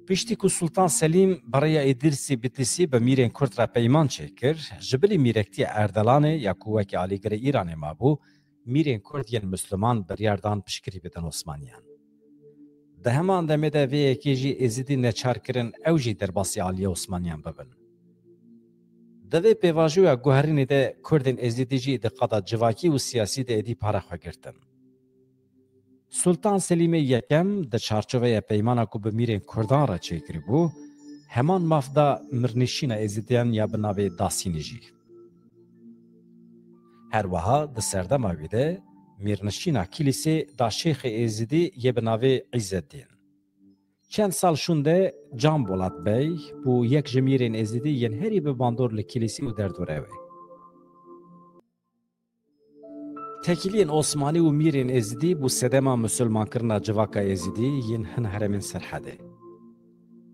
Piştî ku Sultan Selîm Baraya Îdrîsî Bitlisî bi mîrên Kurd re peyman çêkir, ji bilî mîrektiya Erdelanê ya ku wekî alîgirê Îranê mabû, mîrên Kurd yên Müslüman biryar dan piştgirî bidin Osmaniyan. Di heman demê de vê yekê jî êzîdî neçar kirin ew jî derbasî aliyê Osmaniyan bibin. Di vê pêvajoya guherînê de Kurdên êzîdî jî di qada civakî û siyasî de êdî para xwe girtin. Sultan Selîmê Yekem di çarçoveya peymana ku bi mîrên Kurdan re çêkiribû, heman mav da mirnîşîna êzîdiyan ya bi navê Dasînî jî. Her wiha di serdema wî de mîrnişîna kilîsê da Şêxê Êzîdî yê bi navê İzzeddîn. Çend sal şûn de Can Bolat Bey bû yek ji mîrên êzîdî yên herî bi bandor li kilîsî û derdorewê. Tekiliyên Osmanî û mîrên êzîdî bû sedema musulmankirina civaka êzîdî yên hin heremên serhedê.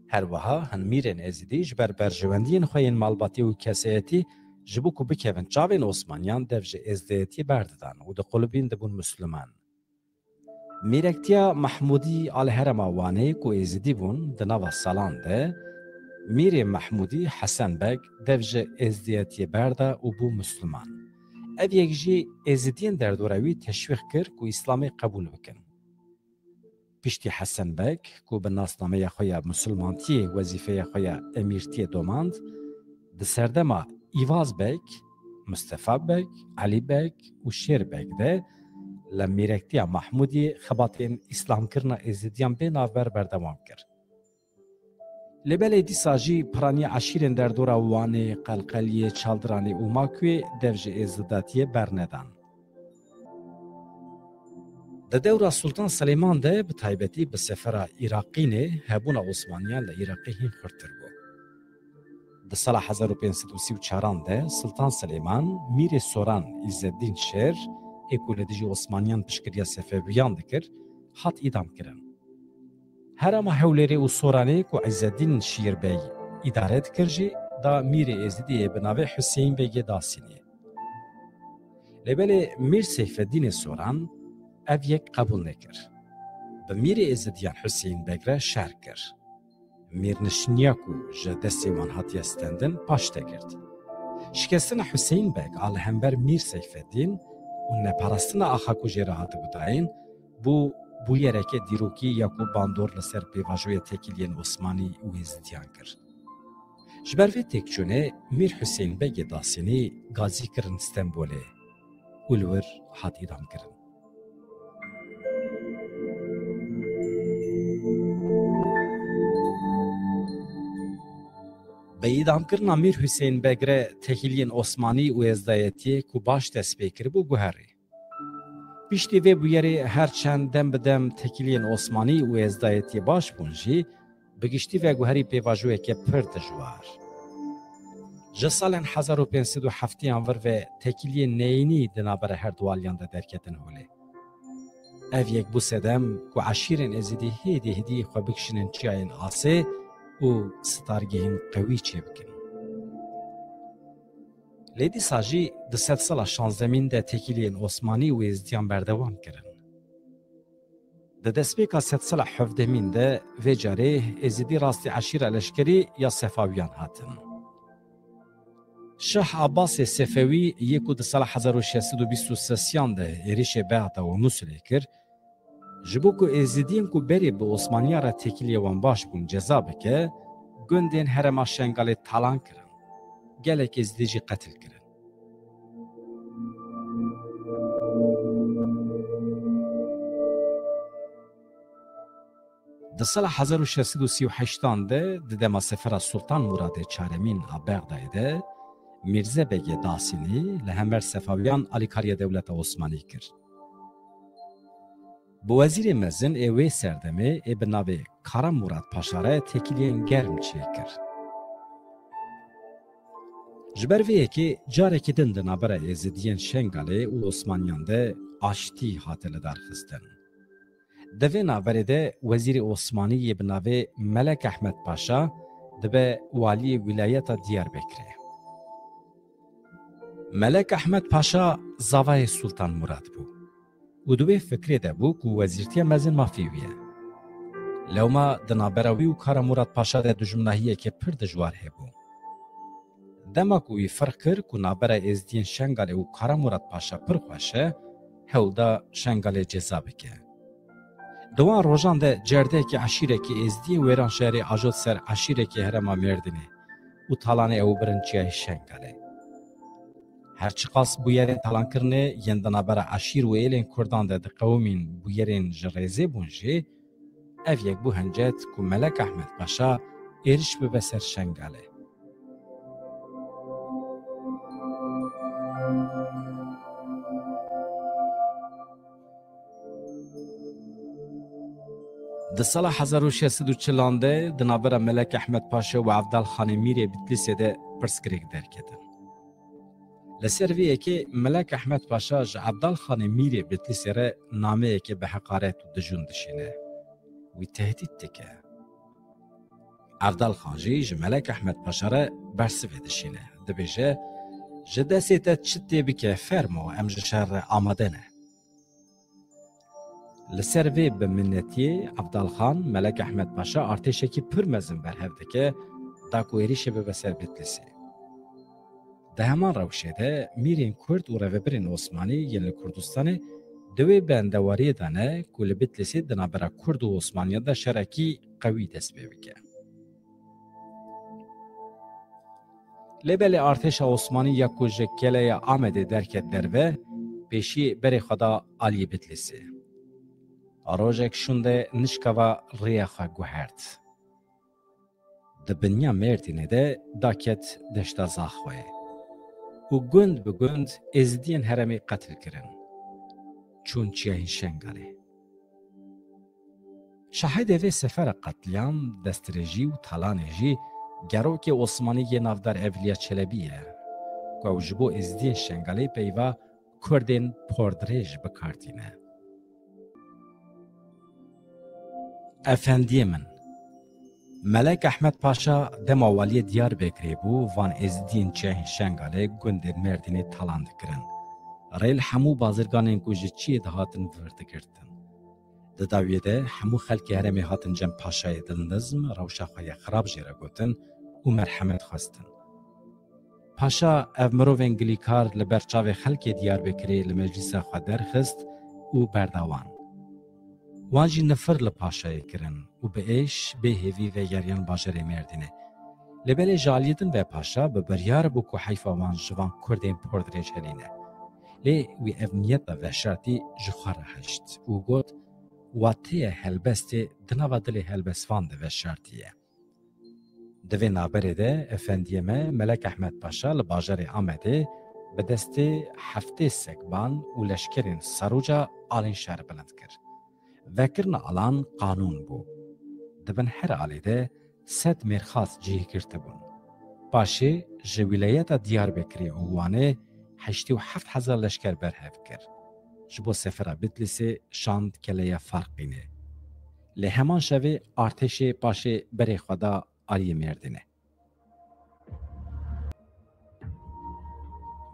Her wiha hin mîrên êzîdî ji ber berjewendiyên xwe yên malbatî û keseyetî ji bo ku bikevin çavên Osmaniyan dev ji êzdeyetî berdidan û di qulubîn dibûn Müslüman. Mîrektiya Mahmudî al herema Wanê ku êzîdî bûn di nava salan de, mîrê Mahmudî Hesen Beg dev ji êzdeyetiyê berda û bû Müslüman. Ev yek jî êzîdiyên derdora wî teşwîq kir ku Îslamê qebûl bikin. Piştî Hesen Beg ku bi nasnameya xwe ya Musulmantiyê wezîfeya xwe ya emîrtiyê domand, di serdema İvaz Beg, Mustefa Beg, Ali Beg û Şêr Beg de li mîrektiya Mahmudî xebatên îslamkirina êzidiyan bê navber berdewam kir. Lêbelê dîsa jî piraniya eşîrên derdora Wanê, Qelqeliyê, Çaldiranê û Makûyê dev ji êzidatiyê bernedan. Di dewra Sultan Selêman de bi taybetî bi sefera Îraqînê hebûna Osmaniyan li Îraqê hîn xurttir bû. Di sala 1534 de Sultan Selêman mîrê soran İzzeddîn Şêr ê ku li dijî Osmaniyan piştgiriya Sefeviyan dikir, hat îdam kirin. Herema Hewlêrê û Soranê ku İzzeddîn Şîrbey îdare dikir jî da mîrê êzîdiyê bi navê Hüseyin Begê Dasînî. Lêbelê Mîr Seyfeddînê Soran ev yek qebûl nekir. Bi mîrê êzidiyan Hüseyin Beg re şer kir. Mîrnişiniya ku ji destê wan hatiye stendin paş te girt. Şikestina Hüseyin Beg a li hember Mîr Seyfeddîn û neparastina axa ku jê re hatibû dayîn, bû bûyerekê dîrokî ya ku bandor li ser pêvajoya tekiliyên Osmanî û êzidiyan kir. Ji ber vê têkçûnê Mîr Hüseyin Begê Dasînî gazî kirin Stenbolê û li wir hat îdam kirin. Bi îdamkirina Mîr Hüseyin Beg re tekiliyên Osmanî û êzdayetiyê ku baş dest pê kiribû guherî. Piştî vê bûyerê her çend dem bi dem tekiliyên Osmanî û êzdayetiyê baş bûn jî, bi giştî ve guherî pêvajoyeke pir dijwar. Ji salên 1507yan vir ve tekiliyên neyînî di navbera her du aliyan de derketin holê. Ev yek bû sedem ku eşîrên êzîdî hêdî hêdî xwe bikişinin çiyayên asê û stargehên qewî çêbikin. Lê dîsa jî di sed sala şanzdemîn de tekiliyên Osmanî û êzidiyan berdewam kirin. Di destpêka sed sala hevdemîn de vê carê êzîdî rastî eşîra leşkerî ya Sefawiyan hatin. Şah Abbasê Sefewî yê ku di sala 1623 de êrişê Beata û Musulê kir, ji bo ku êzîdiyên ku berê bi Osmaniya re tekiliyê wan baş bûn ceza bike, gundên herema Şengalê talan kirin. Gelek êzîdî jî qetil kirin. Di sala 1638 de di dema sefera Sultan Muradê Çaremîn a Bexdayê de Mîrze Begê Dasînî li hember Sefawiyan alîkariya dewleta Osmanî kir. Bi wezîrê mezin ê wê serdemê ê bi navê Kara Murad Paşa re tekiliyên germ çêkir. Ji ber vê yekê carekî din di navbera êzidiyên Şengalê û Osmaniyan de aştî hate li darxistin. Di vê naverê de wezîrê Osmanî yê bi navê Melek Ehmed Paşa dibe waliyê wîlayeta Diyarbekirê. Melek Ehmed Paşa zavayê Sultan Murad bû û di wê fikrê de bû ku wezîrtiya mezin mafî wî ye. لوما دنابراوی و کار مراد پاشا ده دجمناهیه که پر دجوار هبو. دماکوی فرق کر که نابرا ازدین شنگاله و کار مراد پاشا پر خوشه هولدا شنگاله جزا بکه. دوان روزان ده جرده که عشیره که ازدی ویران شهری آجود سر عشیره که هرما مردنه و تالانه او برنچیه شنگاله. هرچی قاس بویرین تالان کرنه یندنا برا عشیر و ایلین کردان ده قومین بویرین جریزه بونجه اف یک بو هنجت که ملک احمد پاشا ایرش به سر شنگاله. د سال 1640 د نابرا ملک احمد پاشا و عبدال خان میری بیتلیسه ده پرسکریک درکتن. لسر ویه که ملک احمد پاشا ج عبدال خان میری بیتلیسه ره نامه که به حقارت و دجون دشینه وی تهدید تکه. عبدال خان جی ملک احمد پاشا ره برسوه دشینه دبیجه جدسیت چتی بکه فرمو ام شهر آماده نه. لسر وی به منتی عبدال خان ملک احمد پاشا ارتشه کی پر مزن برهفته که دا کویریشه به بسر بیتلیسه. ده همان روشه ده میرین کرد و روبرین عثمانی یل کردستان دوی بندواری دانه کل بیتلیسه دنابرا کرد و عثمانی ده شرکی قوی دست بکه. لبل ارتش عثمانی یا کوجکله آمده درکت دروه پیشی بری خدا علی بیتلیسه. آروجک شونده نشکاوا ریاخا گوهرت. دبنیا مردینه ده داکت دشتا زاخوه. و گند به گند ازدین هرمی قتل کرن. چون چیه شنگاله. شاهد وی سفر قتلیان دسترجی و تالانجی گروک عثمانی نافدار اولیا چلبیه. که وجبو ازدین شنگاله پیوا کردین پردریج بکارتینه. افندی من ملک احمد پاشا دم والی دیار بکری بو وان ازدین چه شنگاله گند مردینی تالاند کرن ریل همو بازرگانین کوجی چی دهاتن ورد کردن داویده همو خلک هرمی هاتن جم پاشای دلنظم روشا خوی خراب جیره گوتن و مرحمت خواستن پاشا اف مروف انگلیکار لبرچاو خلک دیار بکری لمجلس خوا درخست و بردوان واجی نفر لپاشای کرن و به ایش به هیوی و یاریان باجر مردینه. لبل جالیدن و پاشا به بریار بو که حیفا وان جوان کردین پردریج هلینه. لی وی امنیت و شرطی جخاره هشت و گوت واتیه هلبستی دنوا دلی هلبسفان ده و شرطیه. دوی نابره ده افندیمه ملک احمد پاشا لباجر آمده به دست هفته سکبان و لشکرین سروجا آلین شهر بلند کرد. وکرن آلان قانون بو. دبن هر آلیده ست مرخاص جیه کرده بون. پاشه جویلیت دیار بکری اوانه 87,000 لشکر برهف کرد. جبو سفره بیتلیسه شاند کلیه فرقینه. لی همان شوه ارتش پاشه بری خدا آلی مردینه.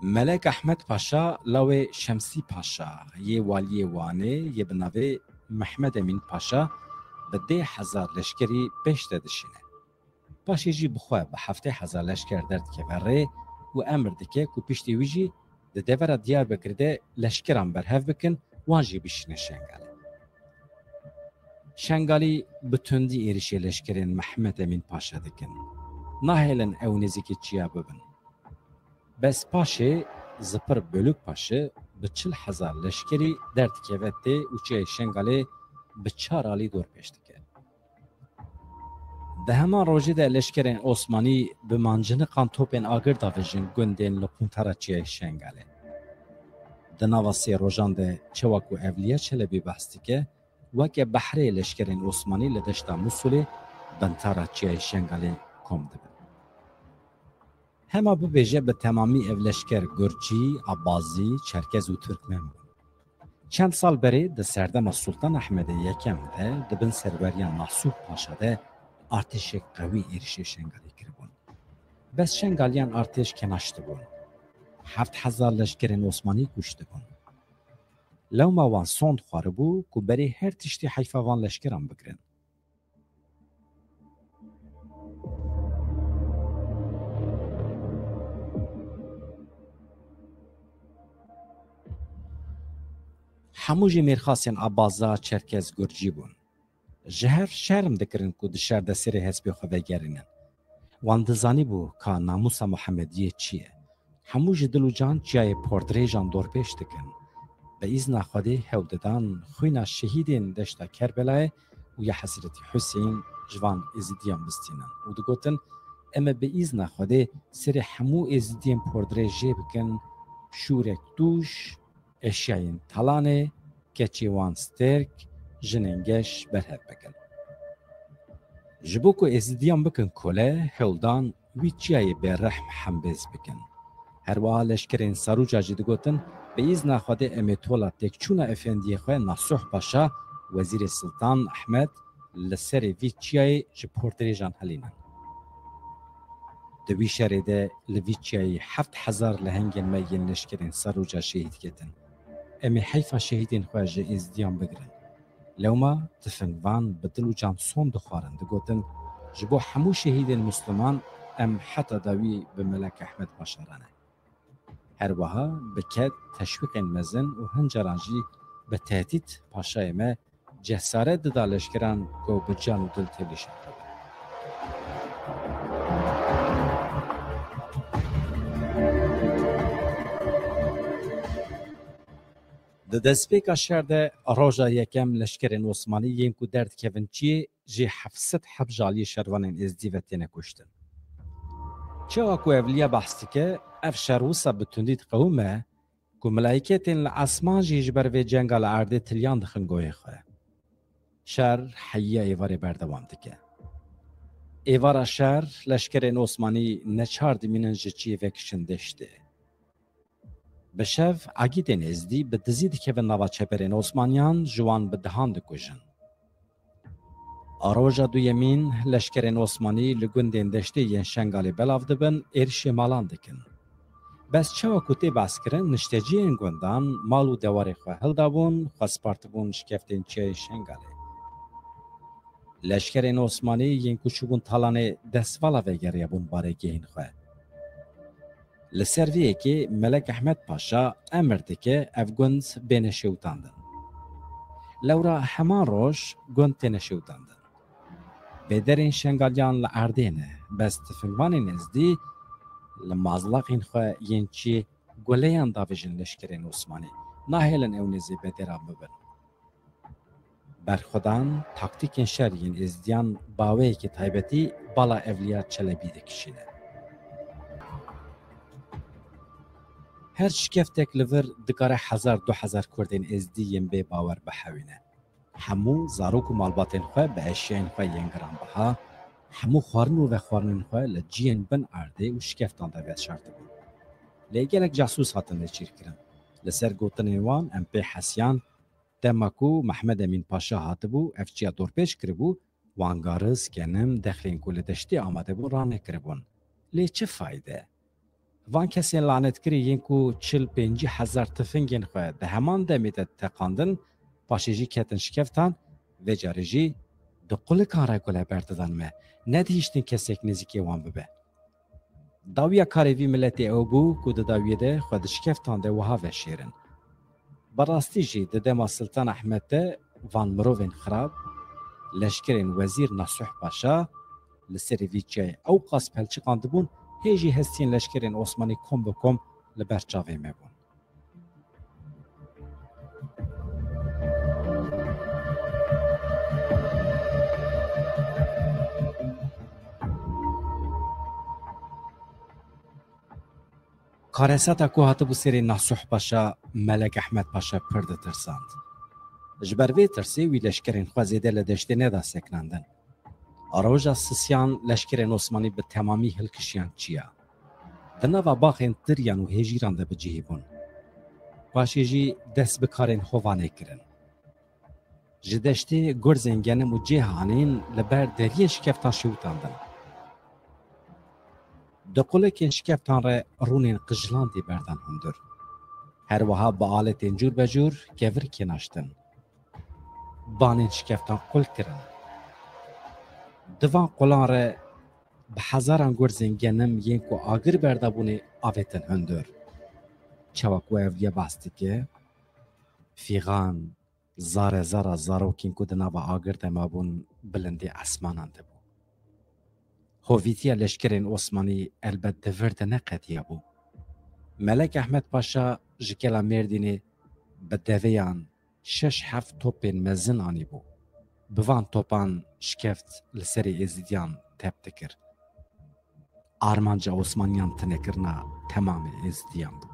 ملک احمد پاشا لو شمسی پاشا یه والی وانه یه بناوه محمد امین پاشا به 10,000 لشکری پیش دادشینه. پاشی جی بخواه به 7,000 لشکر درد که بره و امر دکه که پیشتی ویجی ده دیوره دیار بکرده لشکران برهف بکن وانجی بشینه شنگاله. شنگالی بتوندی ایرشی لشکرین محمد امین پاشا دکن. ناهیلن او نزیکی چیا ببن. بس پاشه زپر بلوک پاشه به 40,000 لشکری درد که وقته و چه شنگاله به 4 آلی دور پیشته کرد. ده همان روزی ده لشکرین عثمانی به منجنقان توپین آگر داویجن گندین لپونتارا چه شنگاله. ده نواسی روزان ده چواکو اولیه چلبی بحثی که وکه بحری لشکرین عثمانی لدشتا موسولی بنتارا چه شنگاله کم ده. همه ببیجه به تمامی اولشکر گرچی، عبازی، چرکز و ترکمن بود. چند سال بری ده سردم سلطان احمد یکم ده بن سروریان ناصور پاشا ده ارتش قوی ایرش شنگالی کربون. بس شنگالیان ارتش کناشته بون. 7,000 لشکرین عثمانی کشته بون. لو ما وان سوند خواره بو که بری هر تشتی حیفا وان لشکران بگرن. همو جی میرخاسین آبازا چرکز گرجی بون. جهر شرم دکرن کو دشار دسری حزب خو بگرینن. وان دزانی بو که ناموس محمدیه چیه. همو جی دلو جان جای پردریجان دور پیش دکن. به ایزن خودی هوددان خوینا شهیدین دشتا کربلای و یا حضرت حسین جوان ازیدیان بستینن. و دگوتن اما به ایزن خودی سر همو ازیدین پردریجی بکن شورک دوش اشیاین تلانه کچی وان سترک جننگش برهد بکن. جبوکو ازیدیان بکن کله هولدان ویچیای به رحم حمبز بکن. هر وها لشکرین سروجا جدگوتن به ایزنا خواده امیتولا تکچونا افندی خواه نصوح پاشا وزیر سلطان احمد لسر ویچیای جپورتریجان حلینن. دوی شریده لویچیای 7000 لهنگین مین لشکرین سروجا شهید کتن. امی حیفا شهیدین خواه جه ازدیان بگرن. لوما تفنوان بدلو جان صوم دخوارن دگوتن جبو همو شهیدین مسلمان ام حتی داوی به ملک احمد باشارانه. هر وها بکد تشویق مزن و هنجرانجی به تهدید پاشای ما جسارت دادالش کرن که به جان و دل تبلیش کرد. د دسپیکا شرده روژا یکم لشکرین عثمانی ینکو درد کونچی جی 700 حب جالی شروانین ازدیوتین کشتن. چه اکو اولیا بحثی که اف شروسا بتوندید قومه که ملائکتین لعصمان جی جبر و جنگال عرده تلیان دخن گوی خواه. شر حیه ایواری بردوام دکه. ایوارا شر لشکرین عثمانی نچارد مینن جچی وکشن دشته. بشف عگیدین ازدی به دزید که به نوا چپرین عثمانیان جوان به دهان دکوژن. آروژا دو یمین لشکرین عثمانی لگوندین دشته ین شنگالی بلاف دبن ارش مالان دکن. بس چوا کتی بس کرن نشتجی این گوندان مالو دواری خواه هل دابون خواه سپارتبون شکفتین چه شنگالی. لشکرین عثمانی ین کچوبون تالانه دستوالا وگریه بون باره گهین خواه. لسرویه که ملک احمد پاشا امرده که اف گوند بین شوتاندن. لورا همان روش گوند تین شوتاندن. بدرین شنگالیان لعردینه بس تفنوانی نزدی لمازلاقین خواه ینچی گولیان داویجن لشکرین عثمانی ناهیلن اونزی بدران ببن. برخودان تاکتیکین شرین ازدیان باوی که تایبتی بالا اولیات چلبی دکشینه. هر شکفتک لور دکاره 1000-2000 کردین ازدیم به باور بحوینه. همو زاروک و مالباتین خواه به اشیاین خواه ینگران بها همو خوارنو و خوارنین خواه لجین بن عرده و شکفتان دویت شرطه بود. لیگلک جاسوس هاتن لچیر کرن. لسر گوتن وان ام پی حسیان دمکو محمد امین پاشا هاته بو افچیا دور پیش کربو وانگارز کنم دخلین کل دشتی آمده بو رانه کربون. لی چه فایده؟ وان کسی لعنت کری ینکو 40-50 تفنگین خواه ده همان دمیده تقاندن پاشیجی کتن شکفتان و جارجی دو قل کاره گله برددن مه ندیشتین کسیک نزیکی وان ببه. داویا کاروی ملتی او بو که داویه ده خود شکفتان ده وها و شیرن. براستی جی ده دما سلطان احمد ده وان مروین خراب لشکرین وزیر نصوح پاشا لسری ویچه او قاس پلچی قاندبون هیجی هستین لشکرین عثمانی کم بکم لبرچاوی مبون. کارساتا که هاتبو سری نصوح پاشا ملک احمد پاشا پرده ترساند. جبروی ترسی وی لشکرین خوازیده لدشته ندا سکناندن. آروژا سسیان لشکرین عثمانی به تمامی هلکشیان چیا. دنوا باخین تریان و هجیران ده بجیه بون. پاشیجی دست بکارین خوانه کرن. جدشته گرزنگنم و جهانین لبر درین شکفتان شوتاندن. دقلکین شکفتان را رونین قجلان دی بردن هندر. هر وها با آلتین جور بجور گور کناشتن. بانین شکفتان قل کرن. دوان قلان را به هزاران گرزنگنم ینکو آگر بردابونه آویتن هندر. چواکو اولیه باستی که فیغان زار زارا زاروکین کو دناوا آگرد مابون بلندی اسمانان دبو. هویتیا لشکرین عثمانی البته دورد نقدیه بو. ملک احمد پاشا جکلا مردینه به دویان 6-7 توپین مزن آنی بو. بوان توپان شکفت لسری ازیدیان تب دکر. آرمانجا عثمانیان تنکرنا تمام ازیدیان بو.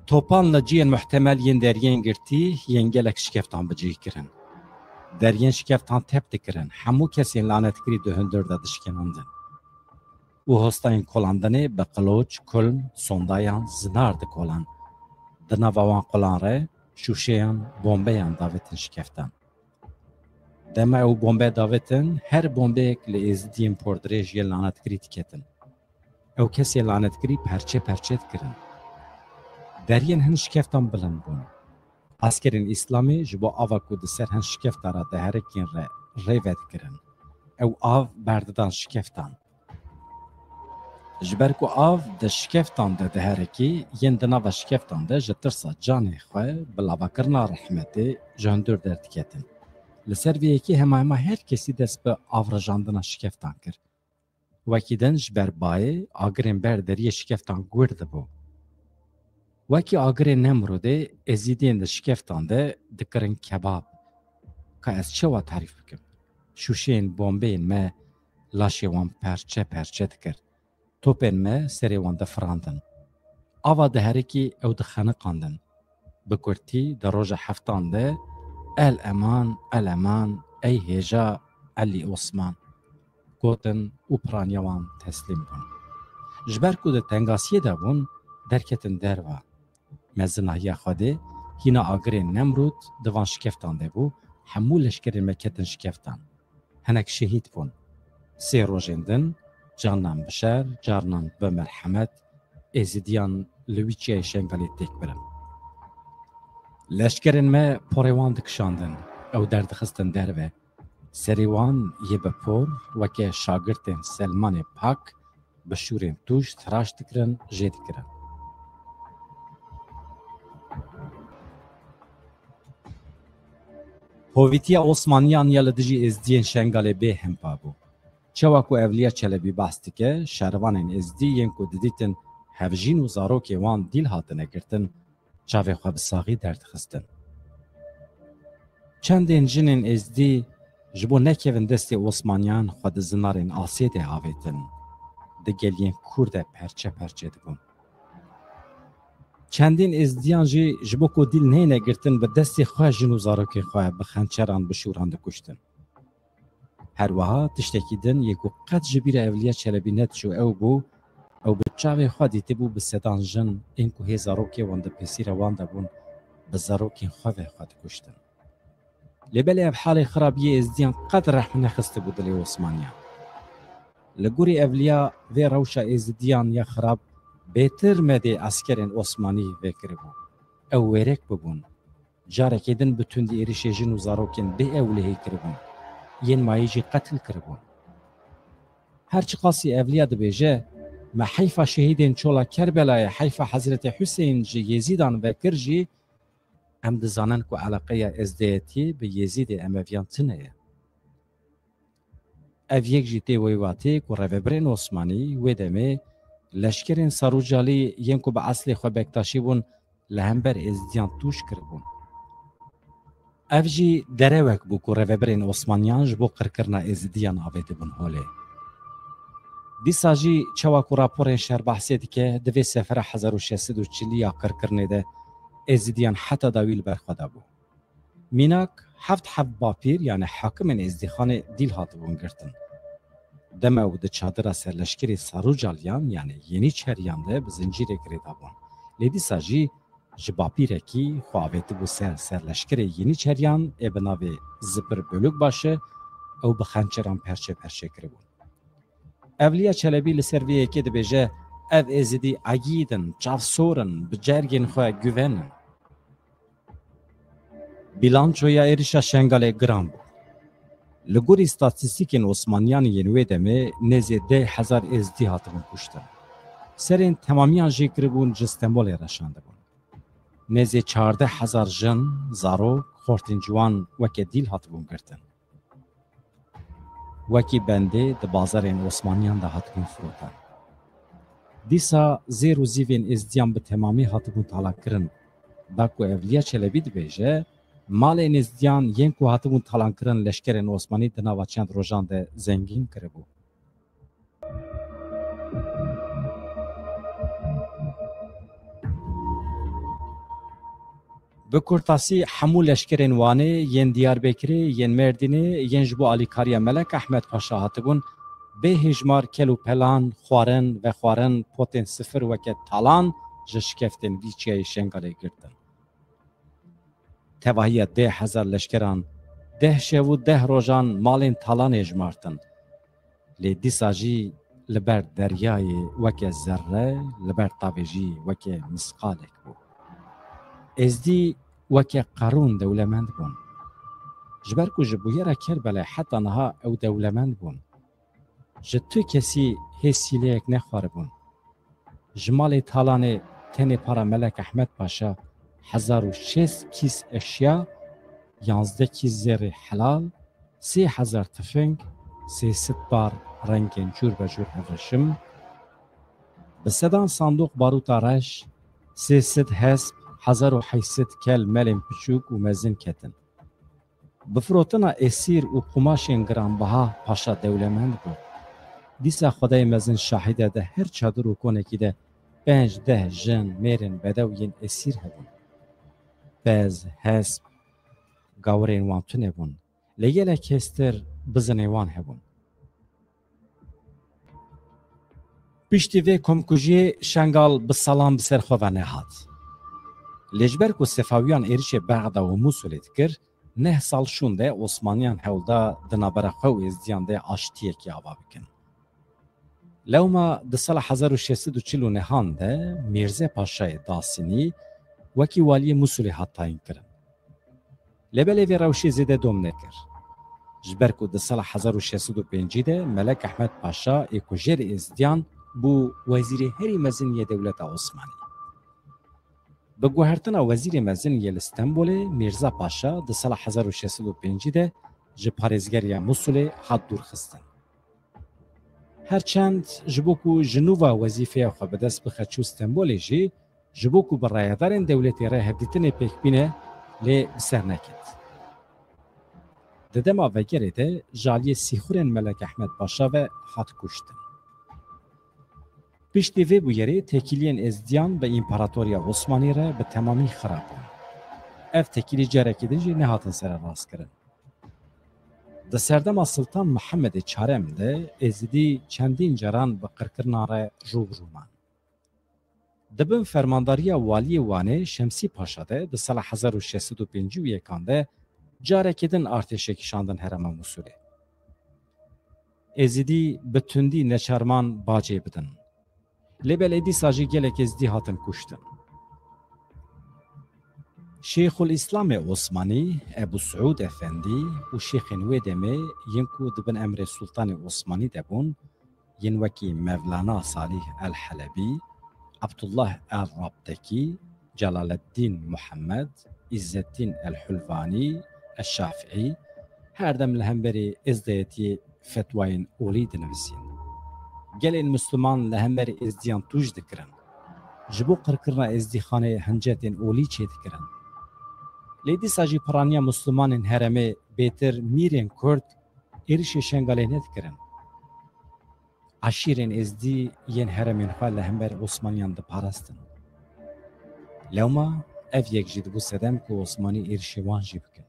توپان لجین محتمل ین درین گرتی ینگلک شکفتان بجی کرن. درین شکفتان تب دکرن. همو کسی لعنت کری دهندر دادشکناندن. او هستاین کلاندنی به قلوچ، کلم، سوندایان زنارد کلان. دناوان کلان ره شوشیان بمبیان داوتن شکفتن. دما او بمبه داوتن هر بمبه که ازدیم پردریج یه لعنت کری تکتن. او کسی لعنت کری پرچه کرن. درین هن شکفتان بلند بون. اسکرین اسلامی جبو آوا کود سر هن شکفت را دهرکین ریوید کرن. او آو برددان شکفتان. جبرکو آو ده شکفتان ده دهرکی ین دناو شکفتان ده جترسا جانی خواه بلاوا کرنا رحمتی جاندور درد کتن. لسر ویکی همه هر کسی دست به آورجاندنا شکفتان کر. وکیدن جبر بای آگرین بردری شکفتان گورد بو. وکی آگرین نمروده ازیدین ده شکفتان ده دکرن کباب. که از چه وا تعریف بکم؟ شوشین بومبین ما لاشی وان پرچه دکر. توپن ما سری وان ده فراندن. آوا ده هرکی او ده خانقاندن. بکرتی ده روژ هفتان ده الامان ای هجا علی عثمان. گوتن او پرانیوان تسلیم بون. جبرکو ده تنگاسیه ده بون درکتن دروا. مزنایی خواده هینا آگرین نمرود دوان شکفتان ده بو همو لشکرین مکتن شکفتان. هنک شهید بون. 3 روژندن جانان بشر، جارنان بمرحمت، ازیدیان لویچی شنگالی تک برن. لشکرین ما پوریوان دکشاندن او درد خستن دروه. سریوان یه بپور وکه شاگرتین سلمان پاک بشورین توش تراش دکرن جه دکرن. هویتیا عثمانیان یا لدجی ازدین شنگالی به هم پابو. چواکو اولیا چلبی باستی که شروانین ازدی ینکو دیدیتن هفجین و زاروکی وان دیل هاتنه گرتن چاوی خواه بساقی درد خستن. چندین جنین ازدی جبو نکیون دستی عثمانیان خود زنارین آسیده آویتن ده گلین کورده پرچه دبون. چندین ازدیان جبو کو دیل نینه گرتن به دستی خواه جنو زاروکی خواه بخنچران بشوران ده کشتن. هر وها تشتکیدن یکو قد جبیر اولیا چلبی نتشو او بو او بچاوی خواه دیتی بو بسیدان جن اینکو هی زاروکی وانده پیسیر وانده بون بزاروکی خواه کشتن. لبلی اب حال خرابیه ازدیان قد رحم نخسته بو دلی عثمانیان. لگوری اولیا وی روشا ازدیان یا خراب بهتر مده اسکرین عثمانی وکر بو. او ویرک ببون. جارکیدن بتوندی ایریش جن و زاروکین به اولیهی کربون. ین مایجی قتل کربون. هرچی قاسی اولیا دبیجه ما حیفا شهیدین چولا کربلای حیفا حضرت حسین جی یزیدان وکر جی ام دزانن کو علاقه ازدیتی به یزید امویان تنه. او یک جیتی ویواتی کو روبرین عثمانی ویدمه لشکرین ساروجالی ین کو به اصل خو بکتاشی بون لهمبر ازدیان توش کربون. او جی دروک بو کو روبرین عثمانیان جبو قرکرنا ازدیان آویده بون هوله. دیسا جی چوا کو راپورین شهر بحثی که دوی سفر 1640 یا قرکرنه ده ازدیان حتی داویل برخوده بو. میناک هفت باپیر یعنی حاکم ازدیخان دیل هاتو بون گرتن. دم او ده چادر سرلشکری ساروجالیان یعنی یعنی چریان ده بزنجیر گریده بون. لیدی ساجی جباپیره کی خواهیت بو سرلشکری یعنی چریان ابناوی زبر بلوک باشه او بخنچران پرچه کری بون. اولیا چلبی لسرویه که ده بیجه او ازدی عگیدن، چافسورن، بجرگین خواه گوونن. بیلانچویا ایریشا شنگال گرام بو. لگوری استاتستیکین عثمانیان ینوی دمه نزی 10,000 ازدی هاتون کشتن. Serên temamiyan jê kiribûn ji Stenbolê reşandibûn. Nêzê 14,000 jin, zarok, xortên ciwan weke dîl hatibûn girtin. Wekî bendê di bazarên Osmaniyan de hatibûn firotan. Dîsa zêr û zîvên êzdiyan bi temamî hatibûn talakirin. Da ku Evliya Çelebî dibêje, malên êzdiyan yên ku hatibûn talankirin leşkerên Osmanî di nava çend rojan de zengîn kiribû. Bi kurtasî hemû leşkerên Wanê yên Diyarbekirê, yên Mêrdînê, yên ji bo alîkariya Melek Ehmed Paşa hatibûn bê hêjmar kel û pelan, xwarin ve xwarin potên sifir weke talan ji şikeftên vî çiyayê Şengalê girtin. Tevahiya 10,000 leşkeran 10 şev û 10 rojan malên talanê jmartin. Lê dîsa jî li ber deryayê weke zerre, li ber tavê jî weke misqalek bû. Êzdî weke Qarûn dewlemend bûn. Ji ber ku ji bûyera Kerbelê heta niha ew dewlemend bûn. Ji tu kesî hêsîleyek nexwaribûn. Ji malê talanê tenê para Melek Ehmed Paşa 1600 kîs eşya, 11 kîs zêrê helal, 3000 tifing, 300 bar rengên cûr be cûr hevreşim, bi sedan sandûq barûta reş, 300 hesp, 1800 kel melên piçûk û mezin ketin. Bi firotina esîr û qumaşên giranbiha Paşa dewlemend bû. Dîsa Xwedayê mezin şahîde de her çadir û konekî de 5-10 jin mêrên bedew yên esîr hebûn. Bez, hesp, gawrên wan tune bûn. Lê gelek hêstir bizinê wan hebûn. Piştî vê komkujiyê Şengal bi salan bi ser xwe ve nehat. Lê ji ber ku Sefawiyan êrişê Bexda û Musulê dikir, 9 sal şûn de Osmaniyan hewlda di navbera xwe û êzdiyan de aştiyekî ava bikin. Lewma di sala 1649 de Mîrze Paşayê Dasînî wekî waliyê Musulê hat tayin kirin. Lêbelê vê rewşê zêde dom nekir. Ji ber ku di sala 1605 de Melek Ehmed Paşa ê ku jêr êzdiyan bû wezîrê herî mezin yê dewleta Osmanî. Bi guhertina wezîrê mezin yê li Stenbolê, Mîrza Paşa di sala 1605 de ji parêzgeriya Musulê hat dûrxistin. Herçend ji bo ku ji nûva wezîfeya xwe bi dest bixe çû Stenbolê jî, ji bo ku bi rayedarên dewletê re hevdîtinê pêk bîne, lê bi ser neket. Di dema vegerê de jaliyê sîxurên Melek Ehmed Paşa ve hat kuştin. Piştî vê bûyerê tekîliyên êzdiyan bi împaratoriya Osmanî re bi temamî xirab bûn. Ev tekîlî carekî din jî nehatin serrastkirin. Di serdema Sultan Mihemedê Çarem de Êzidî çendîn caran bi qirkirina re rûbirûman. Di bin fermandariya waliyê Wanê Şemsî Paşa de di sala 1651 de carekî din artêşê kişandin herema Musulê. Êzidî bi tundî neçarman bacê bidin. Lêbelê dîsa jî gelek êzdî hatin kuştin. Şeyxul İslamê Osmanî, Ebu Suud Efendî û şêxên wê demê yên ku dibin emrê Sultanê Osmanî de bûn, yên wekî Mevlana Salih el-Helebî, Abdullah el-Rabtekî, Celaleddîn Muhammed, İzzeddîn el-Hulvanî, eş-Şafiî, her dem li hemberî êzdeyetî fetvayên olî dinivîsîn. Gelên Müslüman li hemberî êzdiyan tûj dikirin. Ji bo qirkirina êzdîxanê hincetên olî çê dikirin. Lê dîsa jî piraniya Müslümanên heremê bêtir mîrên Kurd êrişê Şengalê nedikirin. Eşîrên êzdî yên heremên xwe li hember Osmaniyan diparastin. Lewma ev yek jî dibû sedem ku Osmanî êrişê wan jî bikin.